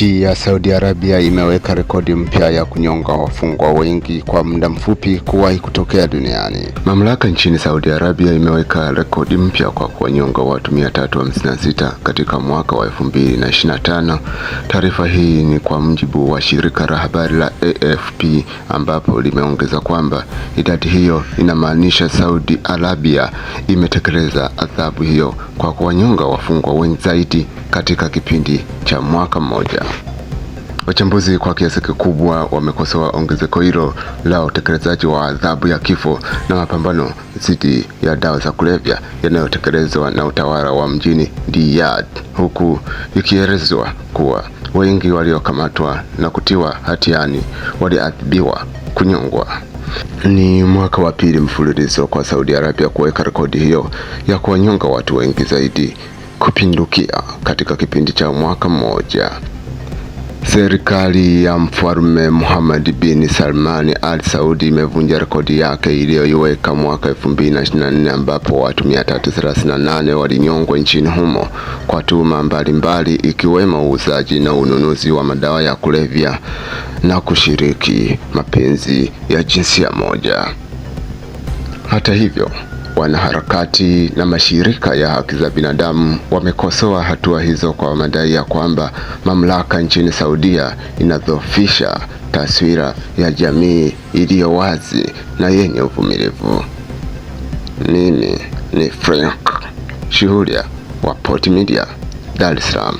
Nchi ya Saudi Arabia imeweka rekodi mpya ya kunyonga wafungwa wengi kwa muda mfupi kuwahi kutokea duniani. Mamlaka nchini Saudi Arabia imeweka rekodi mpya kwa kuwanyonga watu 356 katika mwaka wa 2025. Taarifa hii ni kwa mujibu wa shirika la habari la AFP, ambapo limeongeza kwamba idadi hiyo inamaanisha Saudi Arabia imetekeleza adhabu hiyo kwa kuwanyonga wafungwa wengi zaidi katika kipindi cha mwaka mmoja. Wachambuzi kwa kiasi kikubwa wamekosoa ongezeko hilo la utekelezaji wa adhabu ya kifo na mapambano dhidi ya dawa za kulevya yanayotekelezwa na utawala wa mjini Riyadh, huku ikielezwa kuwa wengi waliokamatwa na kutiwa hatiani waliadhibiwa kunyongwa. Ni mwaka wa pili mfululizo kwa Saudi Arabia kuweka rekodi hiyo ya kuwanyonga watu wengi zaidi kupindukia katika kipindi cha mwaka mmoja. Serikali ya Mfalme Mohammed bin Salman Al Saudi imevunja rekodi yake iliyoiweka mwaka 2024 ambapo watu 338 walinyongwa nchini humo kwa tuhuma mbalimbali, ikiwemo uuzaji na ununuzi wa madawa ya kulevya na kushiriki mapenzi ya jinsia moja. Hata hivyo, wanaharakati na mashirika ya haki za binadamu wamekosoa hatua hizo kwa madai ya kwamba mamlaka nchini Saudia inadhoofisha taswira ya jamii iliyo wazi na yenye uvumilivu. Mimi ni Frank Shuhudia wa Pot Media, Dar es Salaam.